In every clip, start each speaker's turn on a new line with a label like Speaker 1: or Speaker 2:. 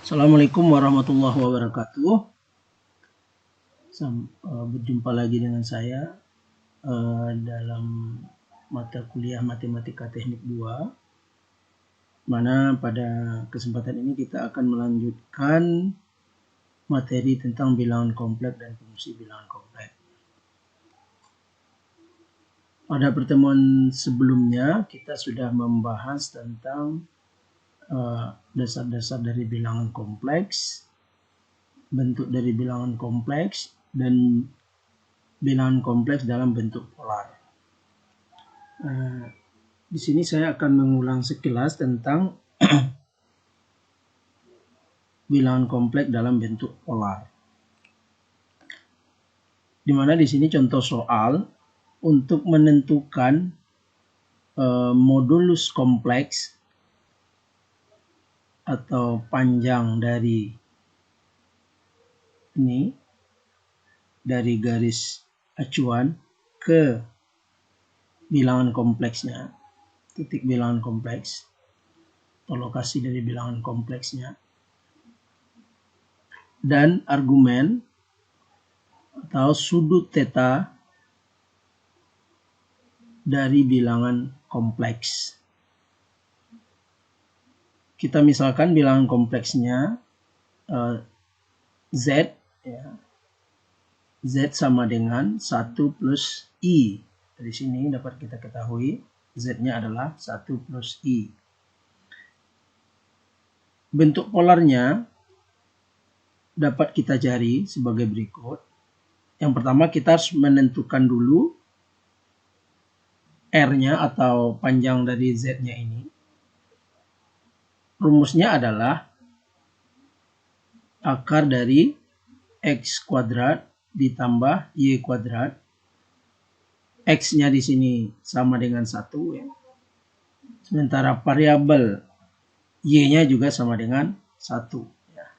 Speaker 1: Assalamualaikum warahmatullahi wabarakatuh. Berjumpa lagi dengan saya dalam mata kuliah Matematika Teknik 2, mana pada kesempatan ini kita akan melanjutkan materi tentang bilangan kompleks dan fungsi bilangan kompleks. Pada pertemuan sebelumnya kita sudah membahas tentang dasar-dasar dari bilangan kompleks, bentuk dari bilangan kompleks, dan bilangan kompleks dalam bentuk polar. Di sini saya akan mengulang sekilas tentang bilangan kompleks dalam bentuk polar. Di mana di sini contoh soal untuk menentukan modulus kompleks atau panjang dari ini, dari garis acuan ke bilangan kompleksnya, titik bilangan kompleks, atau lokasi dari bilangan kompleksnya, dan argumen atau sudut theta dari bilangan kompleks. Kita misalkan bilangan kompleksnya Z, ya. Z sama dengan 1 plus I. Dari sini dapat kita ketahui Z-nya adalah 1 plus I. Bentuk polarnya dapat kita cari sebagai berikut. Yang pertama kita harus menentukan dulu R-nya atau panjang dari Z-nya ini. Rumusnya adalah akar dari X kuadrat ditambah Y kuadrat. X-nya di sini sama dengan 1, ya. Sementara variabel Y-nya juga sama dengan 1, ya.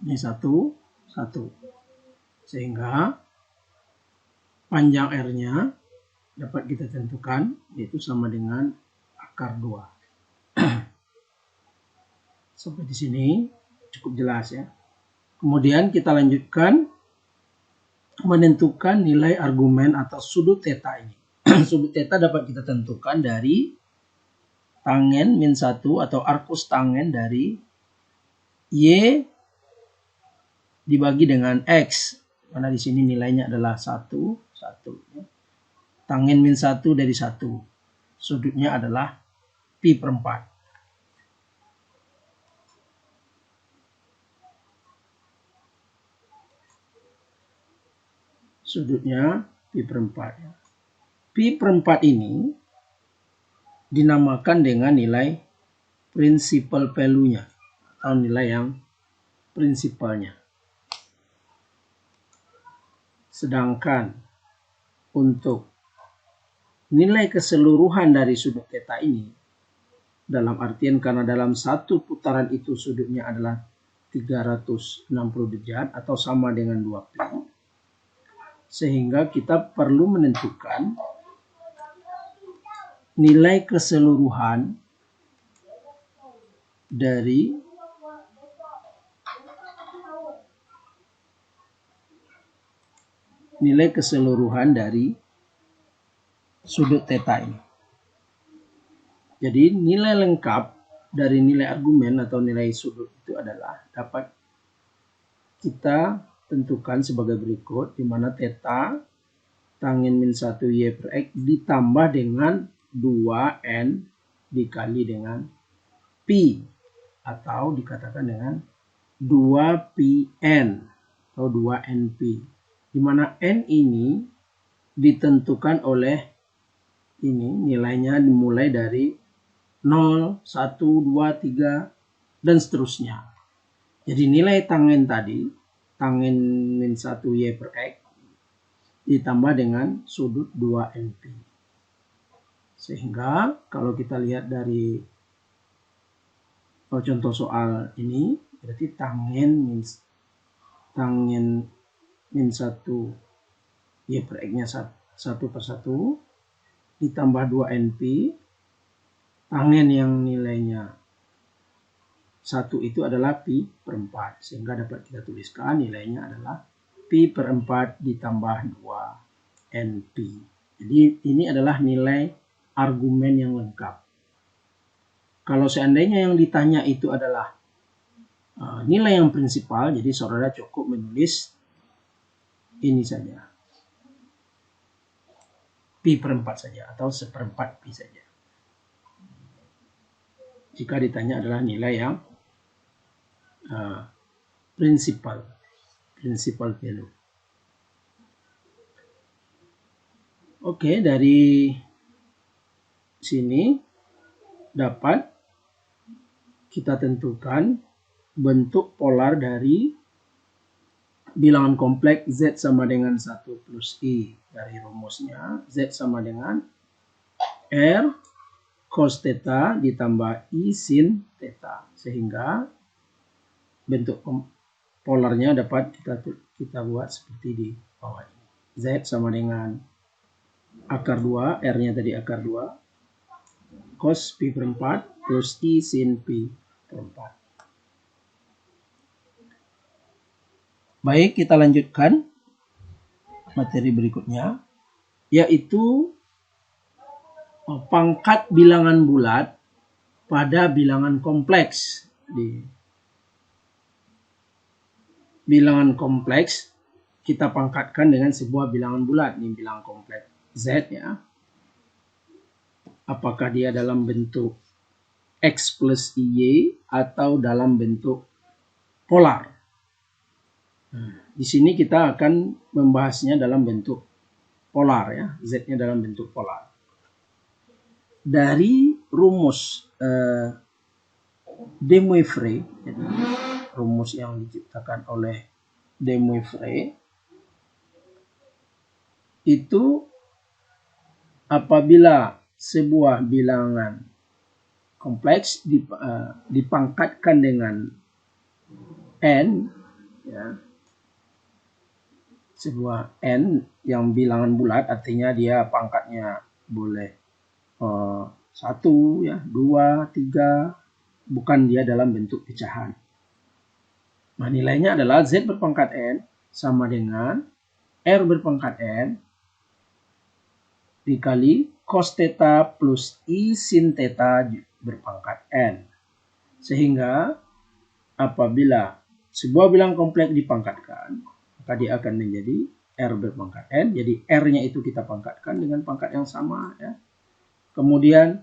Speaker 1: Ini 1, 1. Sehingga panjang R-nya dapat kita tentukan, yaitu sama dengan akar 2. Sampai di sini cukup jelas, ya. Kemudian kita lanjutkan menentukan nilai argumen atau sudut theta ini. Sudut theta dapat kita tentukan dari tangen min 1 atau arcus tangen dari Y dibagi dengan X. Karena di sini nilainya adalah 1, 1. Ya. Tangen min 1 dari 1. Sudutnya adalah pi per 4. Sudutnya pi per 4. Ya. Pi per 4 ini dinamakan dengan nilai principal value-nya atau nilai yang prinsipalnya. Sedangkan untuk nilai keseluruhan dari sudut theta ini, dalam artian karena dalam satu putaran itu sudutnya adalah 360 derajat atau sama dengan 2 pi, sehingga kita perlu menentukan nilai keseluruhan dari sudut theta ini. Jadi nilai lengkap dari nilai argumen atau nilai sudut itu adalah dapat kita tentukan sebagai berikut, di mana theta tangen min 1 Y per X ditambah dengan 2N dikali dengan Pi, atau dikatakan dengan 2Pn atau 2NP, di mana N ini ditentukan oleh ini, nilainya dimulai dari 0, 1, 2, 3, dan seterusnya. Jadi nilai tangen tadi, tangen min 1 Y per X, ditambah dengan sudut 2NP. Sehingga kalau kita lihat dari contoh soal ini, berarti tangen min 1 Y per X-nya 1 per 1 ditambah 2NP, tangen yang nilainya 1 itu adalah pi per 4. Sehingga dapat kita tuliskan nilainya adalah pi per 4 ditambah 2 NP. Jadi ini adalah nilai argumen yang lengkap. Kalau seandainya yang ditanya itu adalah nilai yang prinsipal, jadi saudara cukup menulis ini saja. Pi per 4 saja atau seperempat pi saja. Jika ditanya adalah nilai yang prinsipal value. Oke, dari sini dapat kita tentukan bentuk polar dari bilangan kompleks Z sama dengan 1 plus I. Dari rumusnya, Z sama dengan R cos theta ditambah I sin theta. Sehingga bentuk polarnya dapat kita buat seperti di bawah ini. Z sama dengan akar 2, R-nya tadi akar 2, cos pi per 4 plus I sin pi per 4. Baik, kita lanjutkan materi berikutnya, yaitu pangkat bilangan bulat pada bilangan kompleks. Di bilangan kompleks kita pangkatkan dengan sebuah bilangan bulat. Ini bilangan kompleks Z ya. Apakah dia dalam bentuk X plus Y atau dalam bentuk polar. Di sini kita akan membahasnya dalam bentuk polar ya, Z-nya dalam bentuk polar. Dari rumus de Moivre, jadi rumus yang diciptakan oleh de Moivre, itu apabila sebuah bilangan kompleks dipangkatkan dengan n, ya, sebuah n yang bilangan bulat, artinya dia pangkatnya boleh 1, ya, 2, 3, bukan dia dalam bentuk pecahan. Nah, nilainya adalah Z berpangkat n sama dengan R berpangkat n dikali cos theta plus I sin theta berpangkat n. Sehingga apabila sebuah bilangan kompleks dipangkatkan, maka dia akan menjadi R berpangkat n. Jadi R-nya itu kita pangkatkan dengan pangkat yang sama ya. Kemudian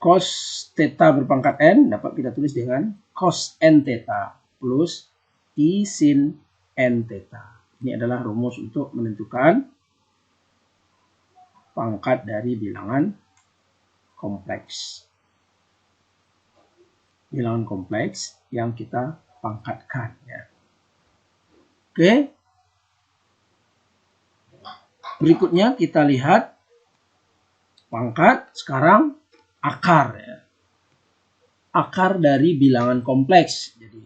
Speaker 1: cos theta berpangkat n dapat kita tulis dengan cos n theta plus I sin n theta. Ini adalah rumus untuk menentukan pangkat dari bilangan kompleks. Bilangan kompleks yang kita pangkatkan ya. Oke. Berikutnya kita lihat pangkat, sekarang akar ya. Akar dari bilangan kompleks. Jadi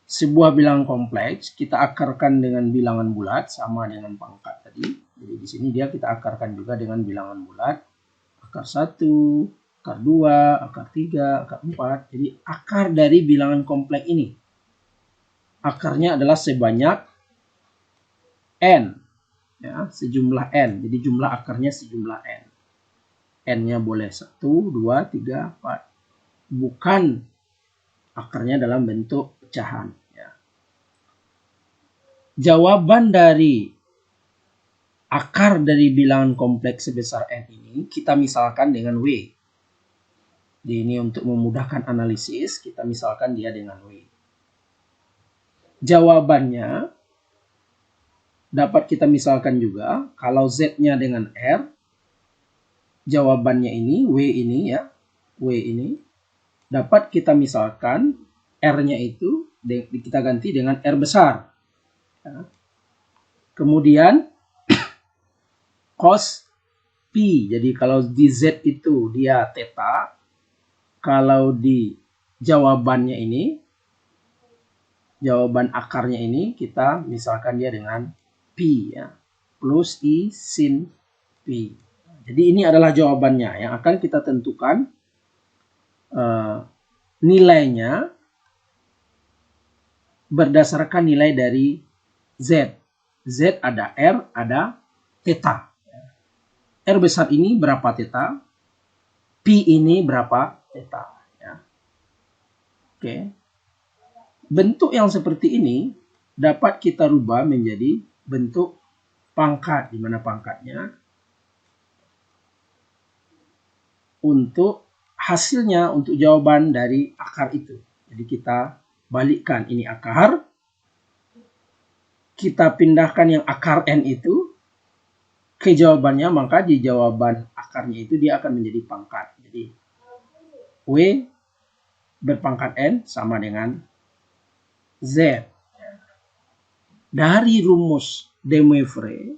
Speaker 1: sebuah bilangan kompleks kita akarkan dengan bilangan bulat sama dengan pangkat tadi. Jadi di sini dia kita akarkan juga dengan bilangan bulat. Akar 1, akar 2, akar 3, akar 4. Jadi akar dari bilangan kompleks ini, akarnya adalah sebanyak n, ya, sejumlah n. Jadi jumlah akarnya sejumlah n. N-nya boleh 1, 2, 3, 4. Bukan akarnya dalam bentuk pecahan. Ya. Jawaban dari akar dari bilangan kompleks sebesar n ini kita misalkan dengan W. Ini untuk memudahkan analisis, kita misalkan dia dengan W. Jawabannya dapat kita misalkan juga kalau Z-nya dengan R, jawabannya ini, W ini ya, W ini dapat kita misalkan R-nya itu kita ganti dengan R besar. Ya. Kemudian cos P, jadi kalau di Z itu dia theta, kalau di jawabannya ini, jawaban akarnya ini kita misalkan dia dengan P ya, plus I sin P. Jadi ini adalah jawabannya yang akan kita tentukan nilainya berdasarkan nilai dari Z. Z ada R, ada theta. R besar ini berapa theta? Pi ini berapa theta? Ya. Oke. Bentuk yang seperti ini dapat kita rubah menjadi bentuk pangkat, di mana pangkatnya untuk hasilnya, untuk jawaban dari akar itu. Jadi kita balikkan ini akar, kita pindahkan yang akar N itu ke jawabannya, maka di jawaban akarnya itu dia akan menjadi pangkat. Jadi W berpangkat N sama dengan Z. Dari rumus de Moivre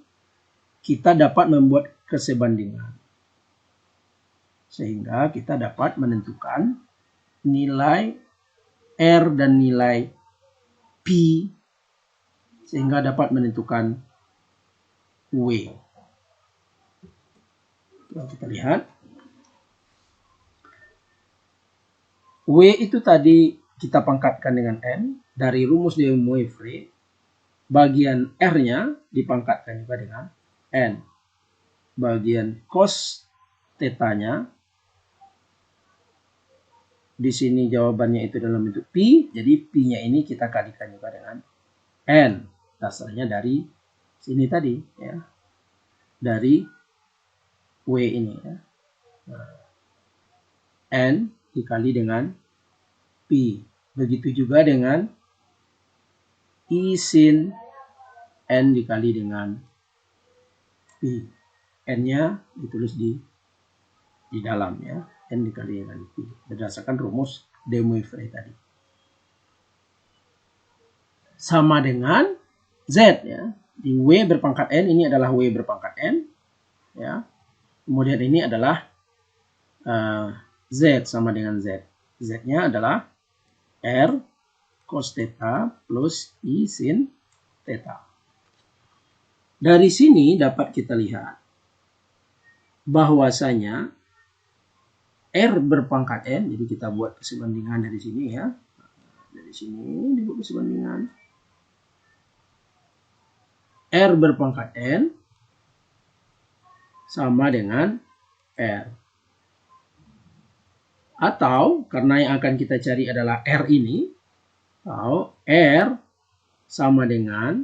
Speaker 1: kita dapat membuat kesebandingan. Sehingga kita dapat menentukan nilai R dan nilai P, sehingga dapat menentukan W. Kita lihat. W itu tadi kita pangkatkan dengan N. Dari rumus de Moivre, bagian R-nya dipangkatkan juga dengan N. Bagian cos theta-nya, di sini jawabannya itu dalam bentuk Pi, jadi Pi-nya ini kita kalikan juga dengan N. Dasarnya dari sini tadi, ya. Dari W ini, ya. Nah, N dikali dengan Pi. Begitu juga dengan I sin N dikali dengan Pi. N-nya ditulis di dalam, ya. N dikali dengan Pi. Berdasarkan rumus de Moivre tadi. Sama dengan Z, ya. Di W berpangkat N, ini adalah W berpangkat N. Ya. Kemudian ini adalah Z sama dengan Z. Z-nya adalah R cos theta plus I sin theta. Dari sini dapat kita lihat bahwasanya R berpangkat N, jadi kita buat kesebandingan dari sini, ya. Dari sini dibuat kesebandingan. R berpangkat N sama dengan R. Atau karena yang akan kita cari adalah R ini, atau R sama dengan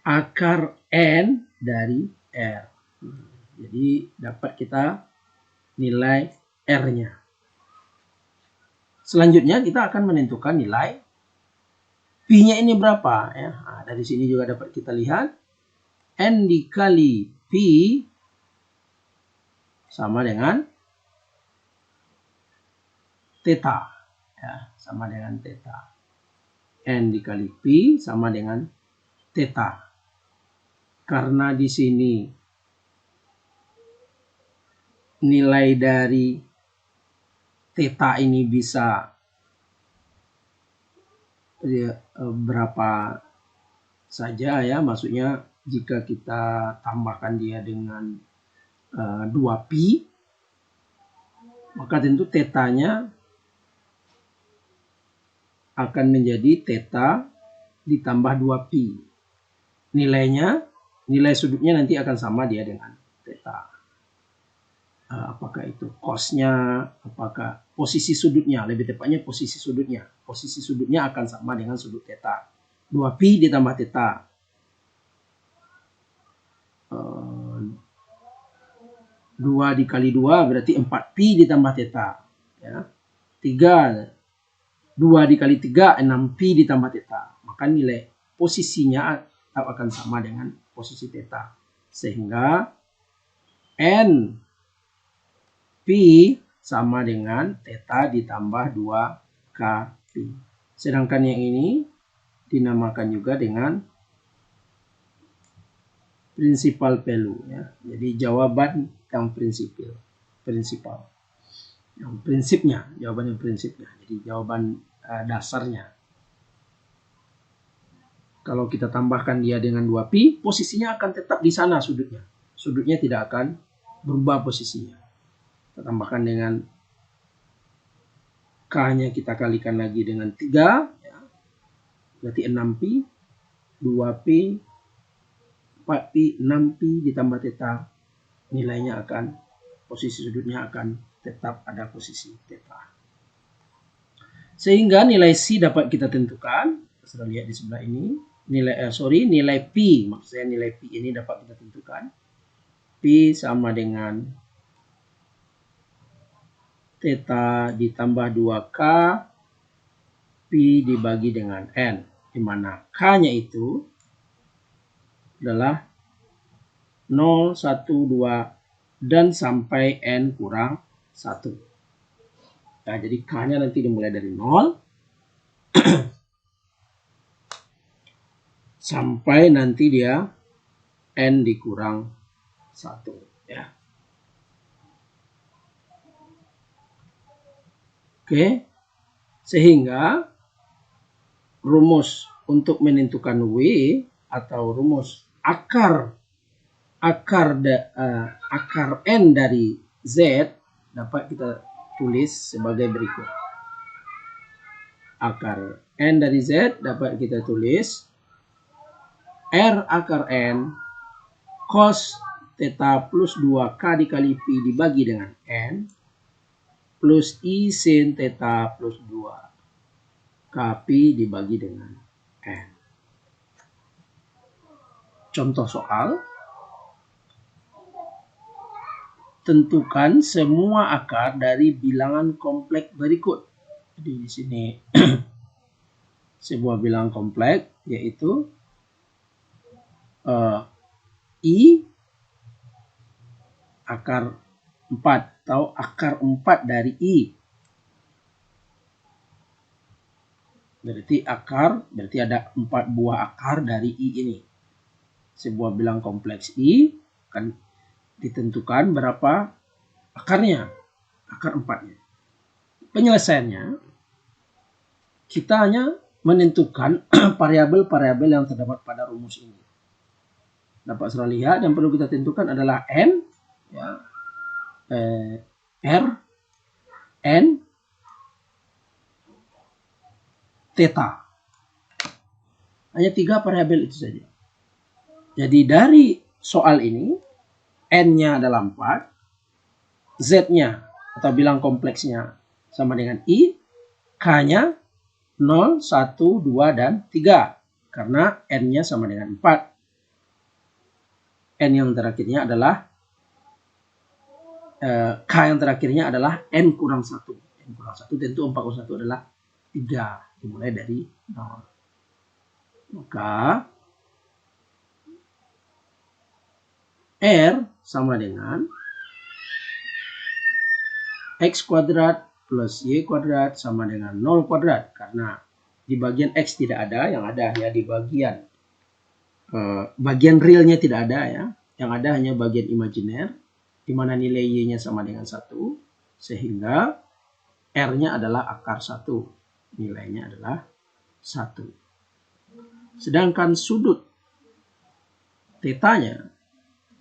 Speaker 1: akar N dari R. Jadi dapat kita nilai R-nya. Selanjutnya kita akan menentukan nilai Pi-nya ini berapa, ya. Nah, dari sini juga dapat kita lihat N dikali Pi sama dengan theta, ya, sama dengan theta. N dikali Pi sama dengan theta. Karena di sini nilai dari theta ini bisa berapa saja, ya, maksudnya jika kita tambahkan dia dengan 2pi, maka tentu theta-nya akan menjadi theta ditambah 2pi. Nilai sudutnya nanti akan sama dia dengan theta. Apakah itu cosnya, apakah posisi sudutnya, lebih tepatnya posisi sudutnya. Posisi sudutnya akan sama dengan sudut theta. 2pi ditambah theta. 2 dikali 2 berarti 4pi ditambah theta. Ya. 2 dikali 3, 6pi ditambah theta. Maka nilai posisinya akan sama dengan posisi theta. Sehingga N Pi sama dengan theta ditambah 2 Kpi. Sedangkan yang ini dinamakan juga dengan principal value, ya. Jadi jawaban yang prinsipal. Yang prinsipnya, jawaban yang prinsipnya. Jadi jawaban dasarnya. Kalau kita tambahkan dia dengan 2pi, posisinya akan tetap di sana sudutnya. sudutnya tidak akan berubah posisinya. Kita tambahkan dengan K-nya kita kalikan lagi dengan 3, ya. Berarti 6pi, 2p, 4pi, 6pi ditambah theta, nilainya akan, posisi sudutnya akan tetap ada posisi theta. Sehingga nilai C dapat kita tentukan, sudah lihat di sebelah ini, nilai P, maksudnya nilai P ini dapat kita tentukan. P sama dengan theta ditambah 2K Pi dibagi dengan N, di mana K-nya itu adalah 0, 1, 2, dan sampai N kurang 1. Nah, jadi K-nya nanti dimulai dari 0 sampai nanti dia N dikurang 1. Ya. Oke, sehingga rumus untuk menentukan W atau rumus akar N dari Z dapat kita tulis sebagai berikut. Akar N dari Z dapat kita tulis R akar N cos theta plus 2K dikali Pi dibagi dengan N plus I sin theta plus 2 Kp dibagi dengan N. Contoh soal. Tentukan semua akar dari bilangan kompleks berikut. Jadi di sini sebuah bilangan kompleks yaitu I akar 4 atau akar 4 dari I. Berarti ada 4 buah akar dari I ini. Sebuah bilangan kompleks I akan ditentukan berapa akarnya, akar 4-nya. Penyelesaiannya, kita hanya menentukan variabel-variabel yang terdapat pada rumus ini. Dapat saudara lihat, yang perlu kita tentukan adalah N, ya, R, N, theta. Hanya 3 variabel itu saja. Jadi dari soal ini, N-nya adalah 4, Z-nya atau bilang kompleksnya sama dengan I, K-nya 0, 1, 2, dan 3. Karena N-nya sama dengan 4. N yang terakhirnya adalah K yang terakhirnya adalah N kurang 1. N kurang 1 tentu 4 kurang 1 adalah 3. Dimulai dari 0. Maka R sama dengan X kuadrat plus Y kuadrat sama dengan 0 kuadrat. Karena di bagian X tidak ada, yang ada hanya di bagian realnya tidak ada ya. Yang ada hanya bagian imajiner, di mana nilai Y-nya sama dengan 1. Sehingga R-nya adalah akar 1. Nilainya adalah 1. Sedangkan sudut theta-nya,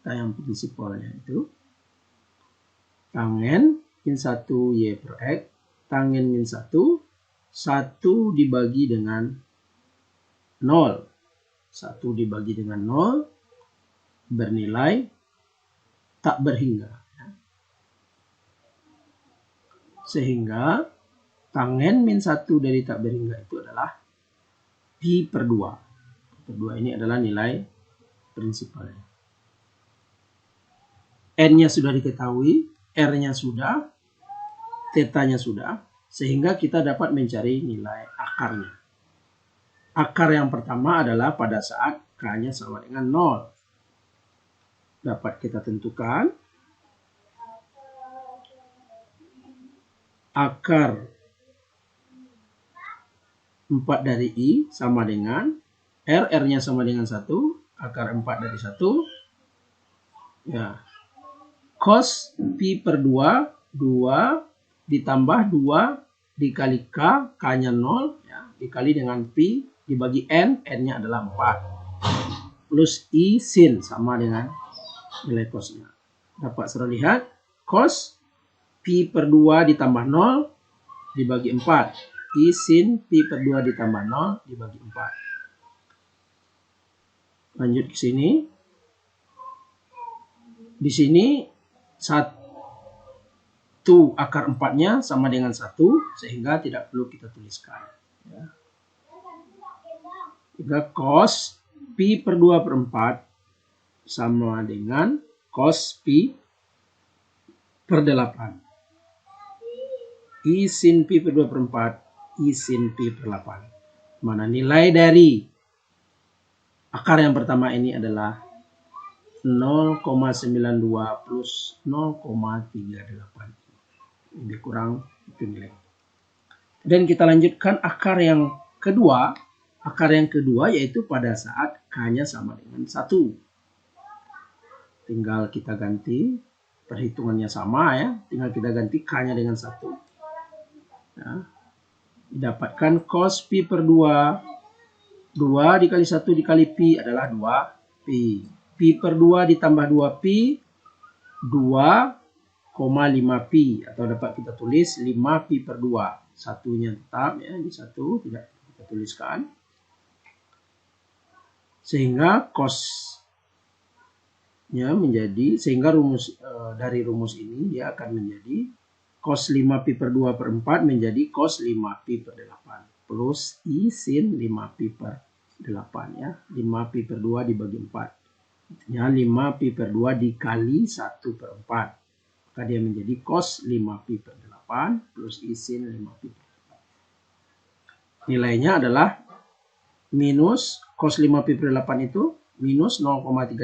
Speaker 1: yang prinsipalnya itu tangen min 1 Y per X, tangen min 1 dibagi dengan 0. 1 dibagi dengan 0 bernilai tak berhingga. Sehingga tangen min 1 dari tak berhingga itu adalah pi per 2. Per 2 ini adalah nilai prinsipalnya. N-nya sudah diketahui, R-nya sudah, theta-nya sudah, sehingga kita dapat mencari nilai akarnya. Akar yang pertama adalah pada saat K-nya sama dengan 0. Dapat kita tentukan akar 4 dari I sama dengan R, R-nya sama dengan 1, akar 4 dari 1, ya, cos pi per 2, 2 ditambah 2 dikali K, K-nya 0, ya, dikali dengan pi dibagi N, N-nya adalah 4. Plus I sin sama dengan nilai cosnya. Dapat saudara lihat, cos pi per 2 ditambah 0 dibagi 4. I sin pi per 2 ditambah 0 dibagi 4. Lanjut ke sini. Di sini 1 akar 4-nya sama dengan 1, sehingga tidak perlu kita tuliskan. Ya. Juga cos pi per 2 per 4 sama dengan cos pi per 8. I sin pi per 2 per 4, I sin pi per 8. Mana nilai dari akar yang pertama ini adalah 0,92 plus 0,38. Lebih kurang itu nilai. Dan kita lanjutkan akar yang kedua. Akar yang kedua yaitu pada saat K-nya sama dengan 1. Tinggal kita ganti, perhitungannya sama ya. Tinggal kita ganti K-nya dengan 1. Ya. Didapatkan cos pi per 2. 2 dikali 1 dikali pi adalah 2 pi. Pi per 2 ditambah 2 pi, 2,5 pi. Atau dapat kita tulis 5 pi per 2. Satunya tetap ya, di 1 tidak kita tuliskan. Sehingga cosnya menjadi, sehingga rumus dari rumus ini dia akan menjadi cos 5 pi per 2 per 4 menjadi cos 5 pi per 8. Plus I sin 5 pi per 8 ya. 5 pi per 2 dibagi 4. Ya, 5 pi per 2 dikali 1 per 4. Maka dia menjadi cos 5 pi per 8 plus I sin 5 pi per 8. Nilainya adalah minus cos 5 pi per 8 itu minus 0,38.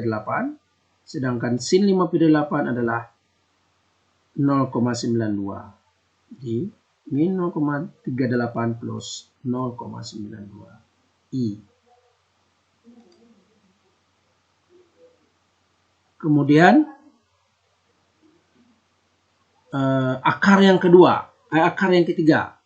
Speaker 1: Sedangkan sin 5 pi per 8 adalah 0,92. Jadi min 0,38 plus 0,92 I. Kemudian akar yang kedua, akar yang ketiga.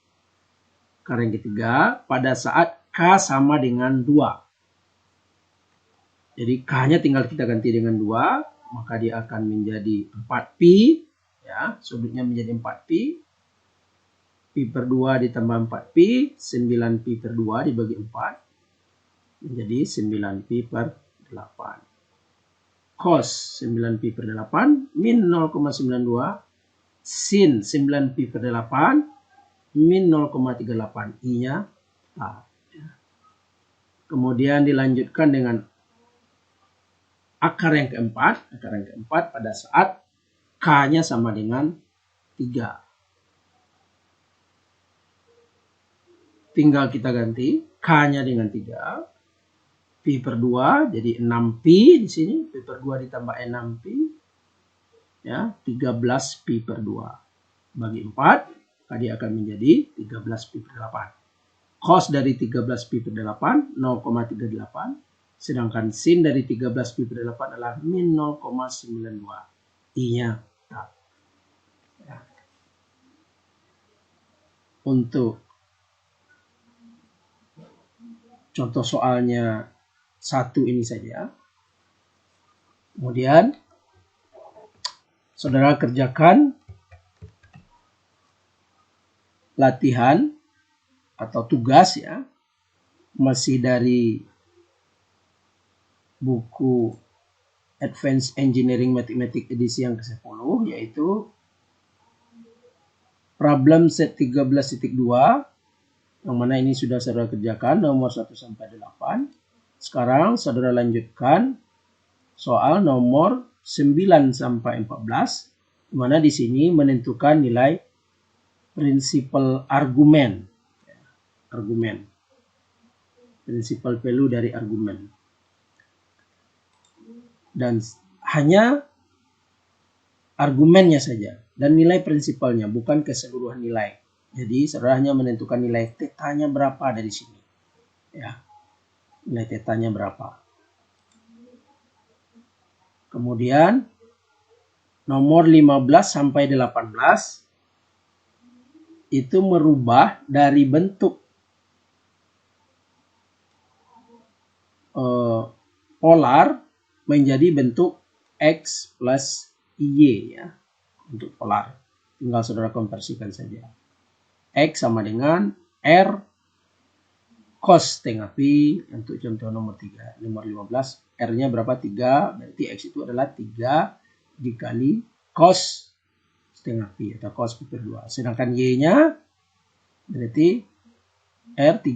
Speaker 1: Akar yang ketiga pada saat K sama dengan 2. Jadi K-nya tinggal kita ganti dengan 2, maka dia akan menjadi 4pi, ya, sudutnya menjadi 4pi. Pi per 2 ditambah 4pi, 9pi per 2 dibagi 4 menjadi 9pi per 8. Cos 9pi per 8 min 0,92 sin 9pi per 8 min 0,38. I-nya A. Kemudian dilanjutkan dengan akar yang keempat. Akar yang keempat pada saat K-nya sama dengan 3. Tinggal kita ganti K-nya dengan 3. Pi per 2 jadi 6pi di sini. Pi per 2 ditambah 6pi. Ya, 13 pi per 2. Bagi 4, tadi akan menjadi 13 pi per 8. Cos dari 13 pi per 8, 0,38. Sedangkan sin dari 13 pi per 8 adalah min 0,92. I-nya tak. Ya. Untuk contoh soalnya 1 ini saja. Kemudian saudara kerjakan latihan atau tugas ya. Masih dari buku Advanced Engineering Mathematics edisi yang ke-10, yaitu problem set 13.2, yang mana ini sudah saudara kerjakan nomor 1 sampai 8. Sekarang saudara lanjutkan soal nomor 9 sampai 14, di mana di sini menentukan nilai prinsipal argumen. Argumen. Prinsipal value dari argumen. Dan hanya argumennya saja dan nilai prinsipalnya, bukan keseluruhan nilai. Jadi saudara hanya menentukan nilai tetanya berapa dari sini. Ya. Nilai tetanya berapa. Kemudian nomor 15 sampai 18 itu merubah dari bentuk polar menjadi bentuk X plus Y ya. Untuk polar. Tinggal saudara konversikan saja. X sama dengan R cos setengah pi untuk contoh nomor 3. Nomor 15. R-nya berapa? 3. Berarti X itu adalah 3 dikali cos setengah pi atau cos pi per 2. Sedangkan Y-nya berarti R3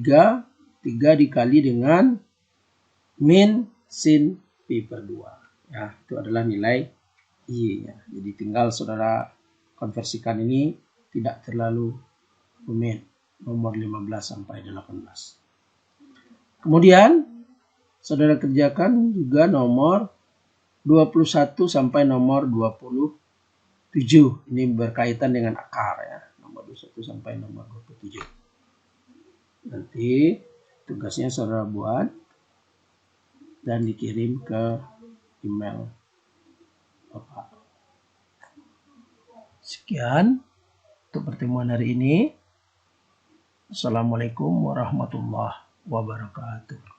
Speaker 1: dikali dengan min sin pi per 2. Ya, itu adalah nilai Y-nya. Jadi tinggal saudara konversikan ini, tidak terlalu rumit. Nomor 15 sampai 18. Kemudian saudara kerjakan juga nomor 21 sampai nomor 27. Ini berkaitan dengan akar ya. Nomor 21 sampai nomor 27. Nanti tugasnya saudara buat dan dikirim ke email Bapak. Sekian untuk pertemuan hari ini. Assalamualaikum warahmatullahi wabarakatuh.